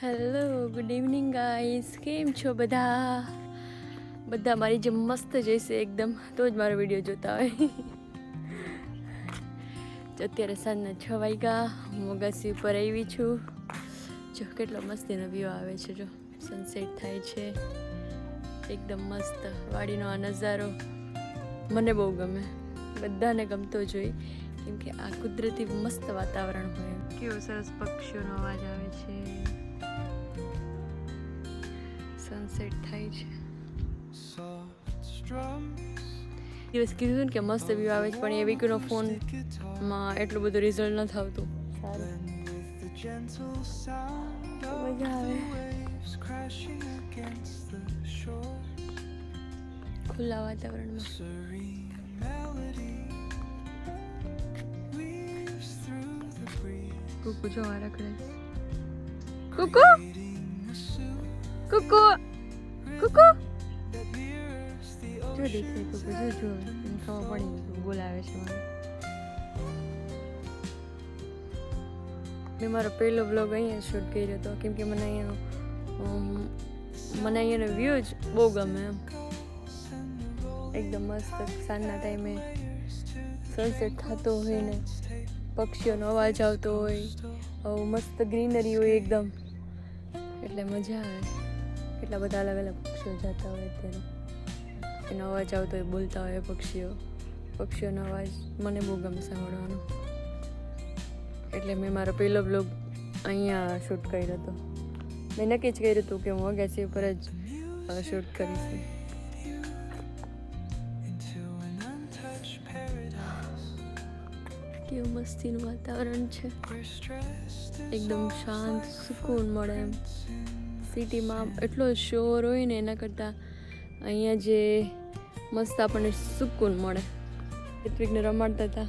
Hello good evening guys, કેમ છો બધા? બધા મારી જેમ મસ્ત જઈશે એકદમ, તો જ મારો વિડીયો જોતા હોય. અત્યારે સાંજના 6 વાગ્યા, હું અગાસી ઉપર આવી છું. જો કેટલો મસ્તીનો વ્યૂ આવે છે, જો સનસેટ થાય છે એકદમ મસ્ત. વાડીનો આ નજારો મને બહુ ગમે, બધાને ગમતો જ હોય, કેમ કે આ કુદરતી મસ્ત વાતાવરણ હોય. કેવો સરસ પક્ષીઓનો અવાજ આવે છે, સનસેટ થાય છે. દિવસ કીધું ને કે મસ્ત વ્યૂ આવે છે, પણ એ વીકનો ફોનમાં એટલું બધું રિઝલ્ટ નથી આવતું સારું. મજા આવે ખુલ્લા વાતાવરણમાં. કુકુ જો રખડે. કુકુ કુકુ કુકુ જો દેખાય કુકુ, જો જો એને ખબર પડી બોલાવે છે મને. મેં મારો પહેલો વ્લોગ અહીંયા શૂટ કર્યો હતો, કેમ કે મને અહીંયાનો વ્યૂ જ બહુ ગમે એમ. એકદમ મસ્ત સાંજના ટાઈમે સનસેટ થતો હોય ને પક્ષીઓનો અવાજ આવતો હોય, મસ્ત ગ્રીનરી હોય એકદમ, એટલે મજા આવે. કેટલા બધા અલગ અલગ પક્ષીઓ જતા હોય, અત્યારે એનો અવાજ આવતો હોય, બોલતા હોય પક્ષીઓનો અવાજ મને બહુ ગમે સાંભળવાનો. એટલે મેં મારો પહેલો બ્લોગ અહીંયા શૂટ કર્યો હતો. મેં નક્કી જ કર્યું હતું કે હું અગાસી ઉપર જ શૂટ કરીશ. કેવું મસ્તીનું વાતાવરણ છે, એકદમ શાંત, સુકૂન મળે એમ. સિટીમાં એટલો શોર હોય ને, એના કરતાં અહીંયા જે મસ્ત આપણને સુકૂન મળે. ઋત્વિકને રમાડતા હતા,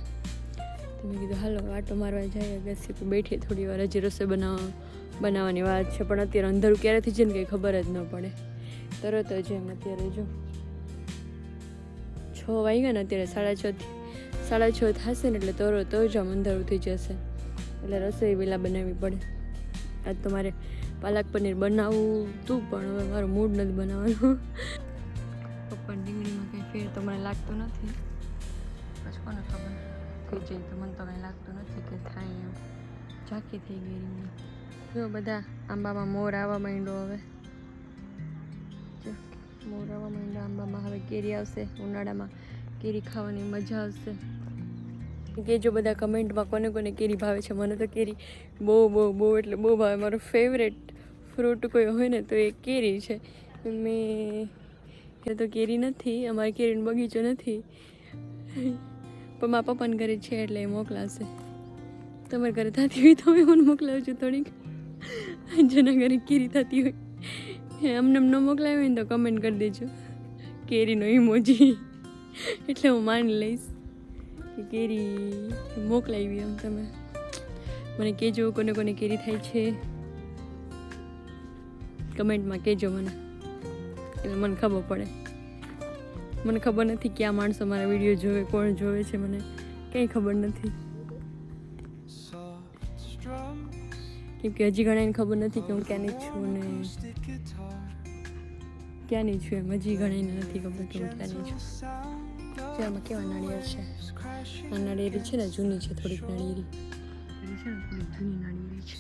તો મેં કીધું હાલો આટો મારવા જાય અગાસી પર. બેઠી થોડી વાર, હજી રસોઈ બનાવવાની વાત છે, પણ અત્યારે અંધારું ક્યારેથી છે ને કંઈ ખબર જ ન પડે. તરત જ એમ અત્યારે જો 6 વાગ્યા ને, અત્યારે 6:30 થશે ને એટલે તરત જ આમ અંધારું થઈ જશે. એટલે રસોઈ વહેલા બનાવવી પડે. આજ તો મારે પાલક પનીર બનાવવું હતું, પણ હવે મારો મૂડ નથી બનાવવાનું. પપ્પા ડુંગળીમાં કંઈ ફેર તો મને લાગતો નથી, પછી કોને ખબર થઈ જાય તો મને તો કંઈ લાગતું નથી કે થાય એમ. ઝાંખી થઈ ગઈ રીંગણી. જો બધા આંબામાં મોર આવવા માંડ્યો. હવે જો મોર આવવા માંડ્યો આંબામાં. હવે કેરી આવશે, ઉનાળામાં કેરી ખાવાની મજા આવશે. કે જો બધા કમેન્ટમાં કોને કોને કેરી ભાવે છે. મને તો કેરી બહુ બહુ બહુ એટલે બહુ ભાવે. મારો ફેવરેટ ફ્રૂટ કોઈ હોય ને તો એ કેરી છે. મેં તો કેરી નથી, અમારી કેરીનો બગીચો નથી, પણ મારા પપ્પાને ઘરે છે એટલે એ મોકલાશે. તમારા ઘરે થતી હોય તો હું મને મોકલાવજો થોડીક. જેના ઘરે કેરી થતી હોય અમને ન મોકલાવી હોય ને તો કમેન્ટ કરી દેજો કેરીનો ઇમોજી, એટલે હું માની લઈશ કે કેરી મોકલાવી એમ. તમે મને કહેજો કોને કોને કેરી થાય છે, કમેન્ટમાં કહેજો મને, એટલે મને ખબર પડે. મને ખબર નથી ક્યાં માણસો મારા વિડીયો જોવે, કોણ જોવે છે, મને કંઈ ખબર નથી. કેમ કે હજી ઘણાને ખબર નથી કે હું ક્યાંની છું ને ક્યાંની છું એમ. હજી ઘણાને નથી ખબર કે હું ક્યાંની છું. આમાં કેવા નાળિયેર છે. આ નાળિયેરી છે ને જૂની છે, થોડીક નાળિયેરી છે ને, થોડીક જૂની નાળિયેરી છે.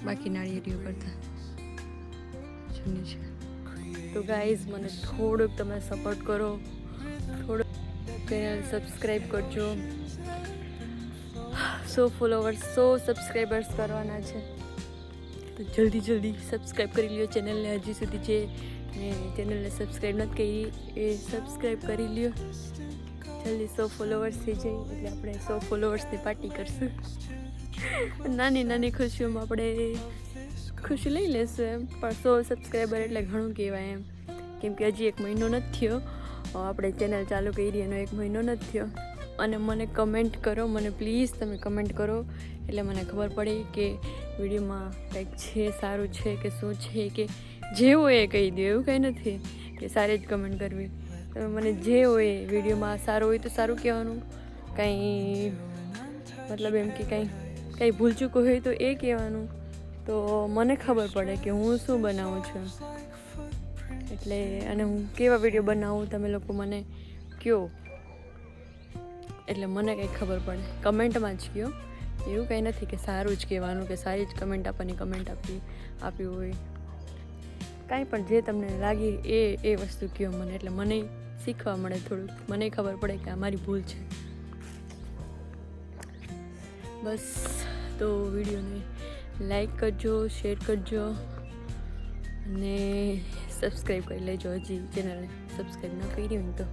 બાકી નાળિયેરીઓ કરતા જૂની છે. તો ગાઈઝ મને થોડુંક તમે સપોર્ટ કરો, થોડુંક ચેનલ સબસ્ક્રાઈબ કરજો. 100 ફોલોવર્સ 100 સબસ્ક્રાઈબર્સ કરવાના છે, તો જલ્દી સબસ્ક્રાઈબ કરી લ્યો ચેનલને. હજી સુધી જે ચેનલને સબસ્ક્રાઈબ નથી કરી એ સબસ્ક્રાઈબ કરી લ્યો. જલ્દી 100 ફોલોવર્સ થઈ જાય એટલે આપણે 100 ફોલોવર્સની પાર્ટી કરશું. નાની નાની ખુશીઓમાં આપણે ખુશી લઈ લેશું એમ. પણ 100 સબસ્ક્રાઈબર એટલે ઘણું કહેવાય એમ, કેમ કે હજી 1 મહિનો નથી થયો આપણે ચેનલ ચાલુ કરી, એનો 1 મહિનો નથી થયો. અને મને કમેન્ટ કરો, મને પ્લીઝ તમે કમેન્ટ કરો, એટલે મને ખબર પડે કે વિડીયોમાં કંઈક છે, સારું છે કે શું છે, કે જે હોય એ કહી દો. એવું કંઈ નથી કે સારી જ કમેન્ટ કરવી. તમે મને જે હોય વિડીયોમાં સારું હોય તો સારું કહેવાનું, કંઈ મતલબ એમ કે કંઈ ભૂલ ચૂકું હોય તો એ કહેવાનું, તો મને ખબર પડે કે હું શું બનાવું છું. એટલે અને હું કેવા વિડીયો બનાવું તમે લોકો મને કહો, એટલે મને કંઈ ખબર પડે. કમેન્ટમાં જ કહો, એવું કંઈ નથી કે સારું જ કહેવાનું કે સારી જ કમેન્ટ આપવાની, કમેન્ટ આપી હોય કાંઈ પણ જે તમને લાગી એ વસ્તુ કહો મને, એટલે મને શીખવા મળે થોડુંક, મને ખબર પડે કે આ મારી ભૂલ છે. બસ તો વિડીયોને લાઈક કરજો, શેર કરજો અને સબસ્ક્રાઈબ કરી લેજો. હજી ચેનલને સબસ્ક્રાઈબ ન કરી હોય તો